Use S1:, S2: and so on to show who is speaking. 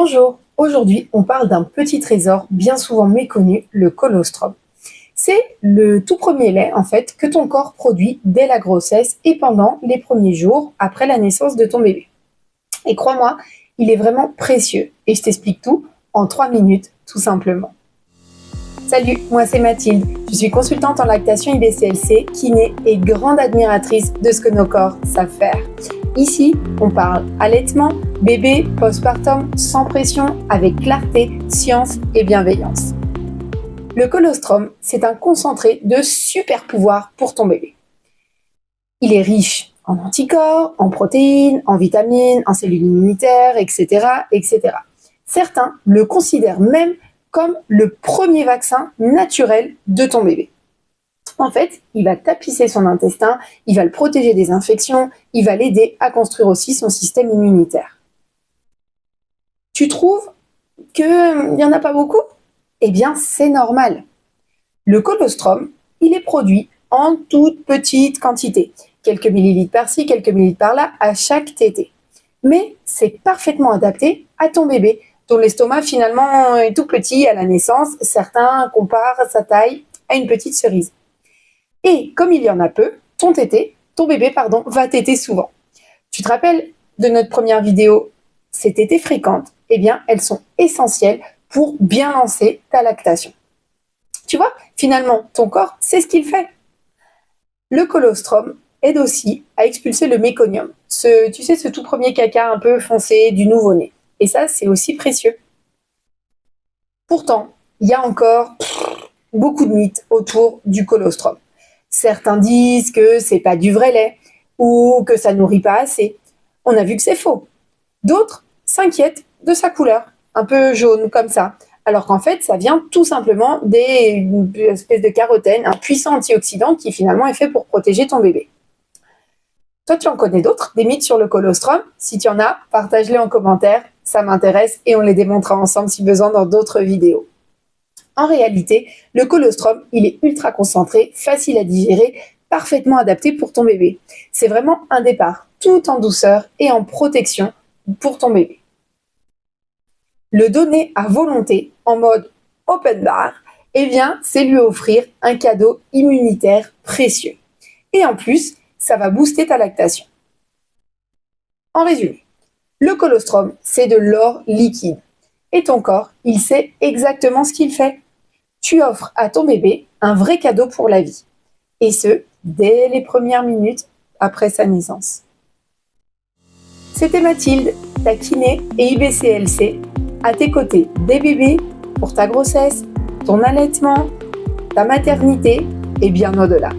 S1: Bonjour, aujourd'hui on parle d'un petit trésor bien souvent méconnu, le colostrum. C'est le tout premier lait en fait que ton corps produit dès la grossesse et pendant les premiers jours après la naissance de ton bébé. Et crois-moi, il est vraiment précieux et je t'explique tout en 3 minutes tout simplement. Salut, moi c'est Mathilde, je suis consultante en lactation IBCLC, kiné et grande admiratrice de ce que nos corps savent faire. Ici, on parle allaitement, bébé, postpartum, sans pression, avec clarté, science et bienveillance. Le colostrum, c'est un concentré de super pouvoirs pour ton bébé. Il est riche en anticorps, en protéines, en vitamines, en cellules immunitaires, etc., etc. Certains le considèrent même comme le premier vaccin naturel de ton bébé. En fait, il va tapisser son intestin, il va le protéger des infections, il va l'aider à construire aussi son système immunitaire. Tu trouves qu'il n'y en a pas beaucoup ? Eh bien, c'est normal. Le colostrum, il est produit en toute petite quantité, quelques millilitres par-ci, quelques millilitres par-là, à chaque tétée. Mais c'est parfaitement adapté à ton bébé, dont l'estomac finalement est tout petit à la naissance. Certains comparent sa taille à une petite cerise. Et comme il y en a peu, ton bébé va téter souvent. Tu te rappelles de notre première vidéo, ces tétées fréquentes, eh bien, elles sont essentielles pour bien lancer ta lactation. Tu vois, finalement, ton corps, c'est ce qu'il fait. Le colostrum aide aussi à expulser le méconium, ce tout premier caca un peu foncé du nouveau-né. Et ça, c'est aussi précieux. Pourtant, il y a encore beaucoup de mythes autour du colostrum. Certains disent que c'est pas du vrai lait ou que ça nourrit pas assez. On a vu que c'est faux. D'autres s'inquiètent de sa couleur, un peu jaune comme ça, alors qu'en fait, ça vient tout simplement des espèces de carotène, un puissant antioxydant qui finalement est fait pour protéger ton bébé. Toi, tu en connais d'autres, des mythes sur le colostrum ? Si tu en as, partage-les en commentaire, ça m'intéresse et on les démontrera ensemble si besoin dans d'autres vidéos. En réalité, le colostrum, il est ultra concentré, facile à digérer, parfaitement adapté pour ton bébé. C'est vraiment un départ tout en douceur et en protection pour ton bébé. Le donner à volonté en mode open bar, eh bien, c'est lui offrir un cadeau immunitaire précieux. Et en plus, ça va booster ta lactation. En résumé, le colostrum, c'est de l'or liquide. Et ton corps, il sait exactement ce qu'il fait. Tu offres à ton bébé un vrai cadeau pour la vie. Et ce, dès les premières minutes après sa naissance. C'était Mathilde, ta kiné et IBCLC, à tes côtés des bébés pour ta grossesse, ton allaitement, ta maternité et bien au-delà.